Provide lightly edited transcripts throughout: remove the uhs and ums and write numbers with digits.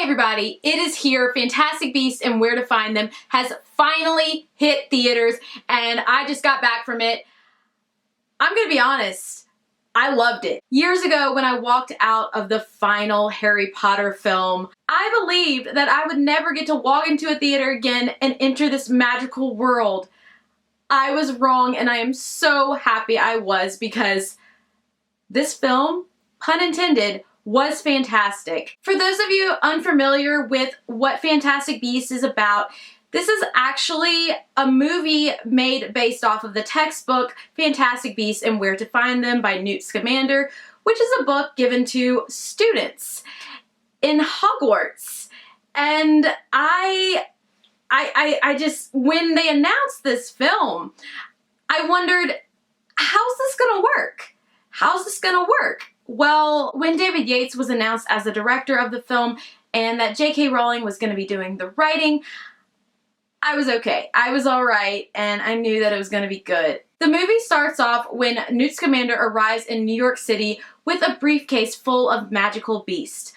everybody, it is here. Fantastic Beasts and Where to Find Them has finally hit theaters, and I just got back from it. I'm gonna be honest, I loved it. Years ago when I walked out of the final Harry Potter film, I believed that I would never get to walk into a theater again and enter this magical world. I was wrong, and I am so happy I was, because this film, pun intended, was fantastic. For those of you unfamiliar with what Fantastic Beasts is about, this is actually a movie made based off of the textbook Fantastic Beasts and Where to Find Them by Newt Scamander, which is a book given to students in Hogwarts. And I just, when they announced this film, I wondered, how's this gonna work? How's this gonna work? Well, when David Yates was announced as the director of the film and that J.K. Rowling was going to be doing the writing, I was okay. I was alright, and I knew that it was going to be good. The movie starts off when Newt Scamander arrives in New York City with a briefcase full of magical beasts.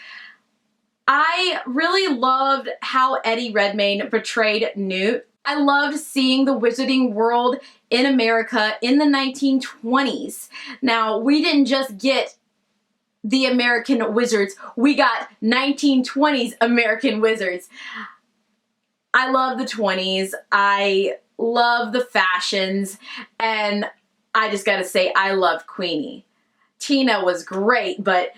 I really loved how Eddie Redmayne portrayed Newt. I loved seeing the wizarding world in America in the 1920s. Now, we didn't just get the American wizards, we got 1920s American wizards. I love the 20s, I love the fashions, and I just gotta say, I loved Queenie. Tina was great, but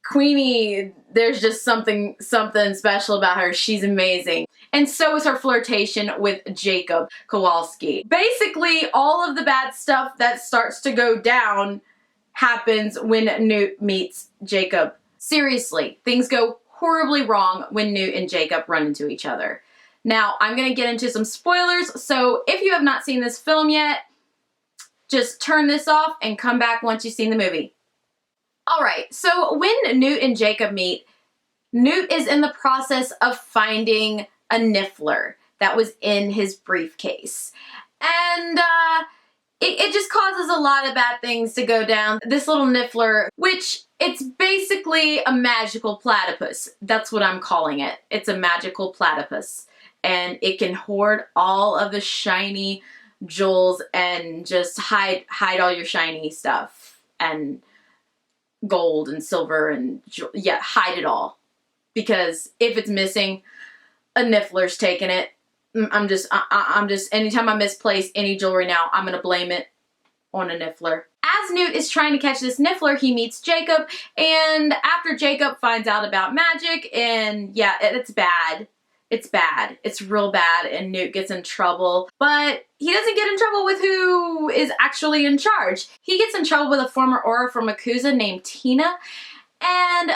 Queenie, there's just something special about her. She's amazing. And so is her flirtation with Jacob Kowalski. Basically, all of the bad stuff that starts to go down happens when Newt meets Jacob. Seriously, things go horribly wrong when Newt and Jacob run into each other. Now, I'm going to get into some spoilers, so if you have not seen this film yet, just turn this off and come back once you've seen the movie. Alright, so when Newt and Jacob meet, Newt is in the process of finding a niffler that was in his briefcase. And, it just causes a lot of bad things to go down. This little niffler, which it's basically a magical platypus. That's what I'm calling it. It's a magical platypus. And it can hoard all of the shiny jewels and just hide all your shiny stuff. And gold and silver and, yeah, hide it all. Because if it's missing, a niffler's taking it. I'm just, anytime I misplace any jewelry now, I'm gonna blame it on a niffler. As Newt is trying to catch this niffler, he meets Jacob, and after Jacob finds out about magic, and yeah, it's bad. It's bad. It's real bad, and Newt gets in trouble, but he doesn't get in trouble with who is actually in charge. He gets in trouble with a former Auror from Yakuza named Tina, and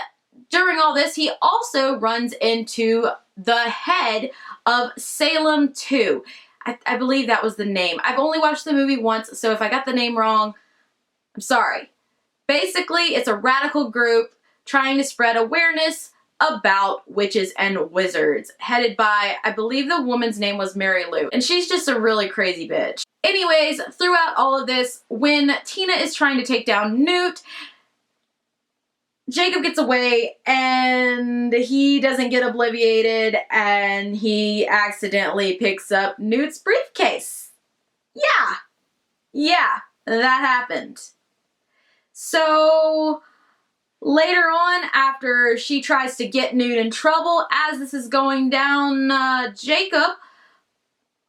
during all this, he also runs into the head of Salem 2. I believe that was the name. I've only watched the movie once, so if I got the name wrong, I'm sorry. Basically, it's a radical group trying to spread awareness about witches and wizards, headed by, I believe the woman's name was Mary Lou, and she's just a really crazy bitch. Anyways, throughout all of this, when Tina is trying to take down Newt, Jacob gets away, and he doesn't get obliviated, and he accidentally picks up Newt's briefcase. Yeah, that happened. So, later on, after she tries to get Newt in trouble, as this is going down, Jacob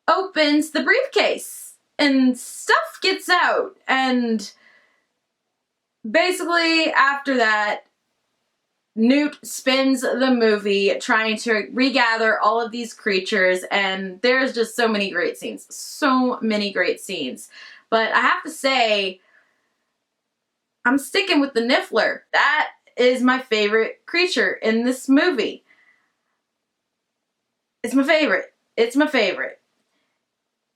opens the briefcase, and stuff gets out, and basically, after that, Newt spends the movie trying to regather all of these creatures, and there's just so many great scenes. So many great scenes. But I have to say, I'm sticking with the niffler. That is my favorite creature in this movie. It's my favorite. It's my favorite.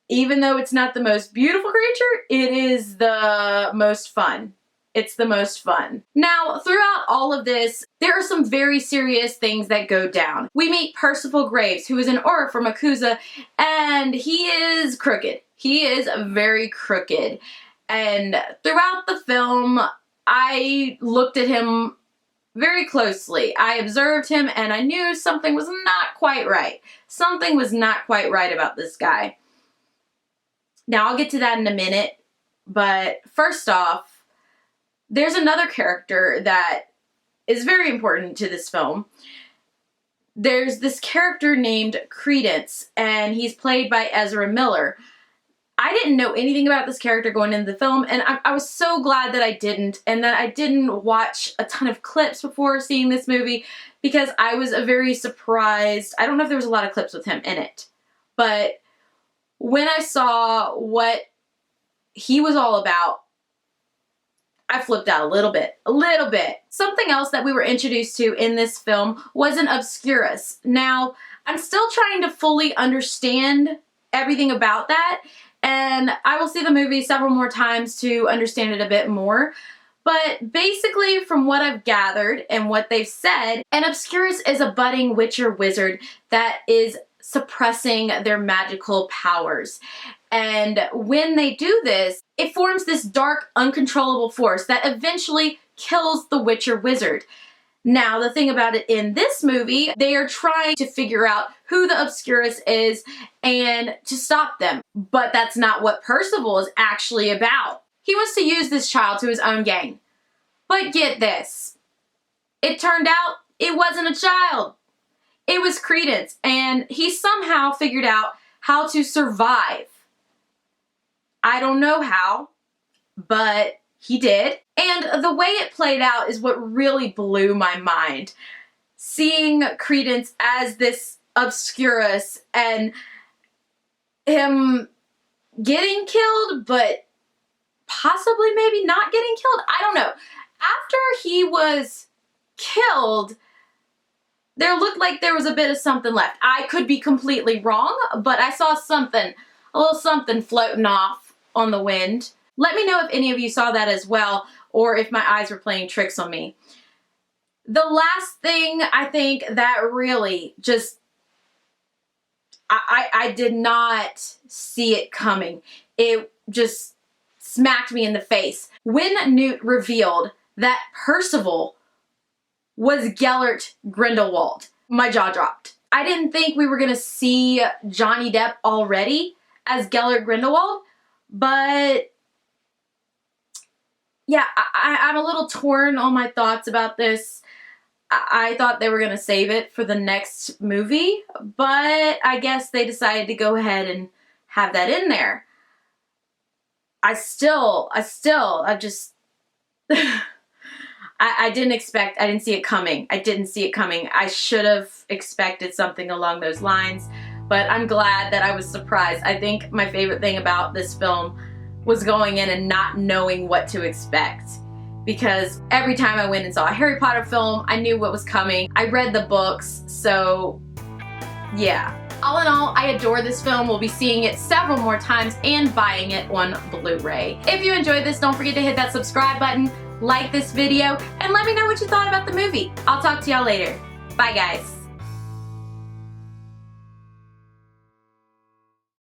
Even though it's not the most beautiful creature, it is the most fun. It's the most fun. Now, throughout all of this, there are some very serious things that go down. We meet Percival Graves, who is an Auror from Yakuza, and he is crooked. He is very crooked. And throughout the film, I looked at him very closely. I observed him and I knew something was not quite right. Something was not quite right about this guy. Now, I'll get to that in a minute, but first off, there's another character that is very important to this film. There's this character named Credence, and he's played by Ezra Miller. I didn't know anything about this character going into the film, and I was so glad that I didn't, and that I didn't watch a ton of clips before seeing this movie, because I was very surprised. I don't know if there was a lot of clips with him in it, but when I saw what he was all about, I flipped out a little bit. Something else that we were introduced to in this film was an Obscurus. Now, I'm still trying to fully understand everything about that, and I will see the movie several more times to understand it a bit more. But basically, from what I've gathered and what they've said, an Obscurus is a budding witcher wizard that is suppressing their magical powers. And when they do this, it forms this dark, uncontrollable force that eventually kills the witcher wizard. Now, the thing about it in this movie, they are trying to figure out who the Obscurus is and to stop them. But that's not what Percival is actually about. He wants to use this child to his own gain. But get this. It turned out it wasn't a child. It was Credence, and he somehow figured out how to survive. I don't know how, but he did. And the way it played out is what really blew my mind. Seeing Credence as this Obscurus and him getting killed, but possibly maybe not getting killed. I don't know. After he was killed, there looked like there was a bit of something left. I could be completely wrong, but I saw something, a little something floating off on the wind. Let me know if any of you saw that as well, or if my eyes were playing tricks on me. The last thing I think that really just, I did not see it coming. It just smacked me in the face. When Newt revealed that Percival was Gellert Grindelwald, my jaw dropped. I didn't think we were going to see Johnny Depp already as Gellert Grindelwald, but yeah, I'm a little torn on my thoughts about this. I thought they were going to save it for the next movie, but I guess they decided to go ahead and have that in there. I just, I didn't see it coming. I didn't see it coming. I should have expected something along those lines, but I'm glad that I was surprised. I think my favorite thing about this film was going in and not knowing what to expect, because every time I went and saw a Harry Potter film, I knew what was coming. I read the books, so yeah. All in all, I adore this film. We'll be seeing it several more times and buying it on Blu-ray. If you enjoyed this, don't forget to hit that subscribe button, like this video, and let me know what you thought about the movie. I'll talk to y'all later. Bye, guys.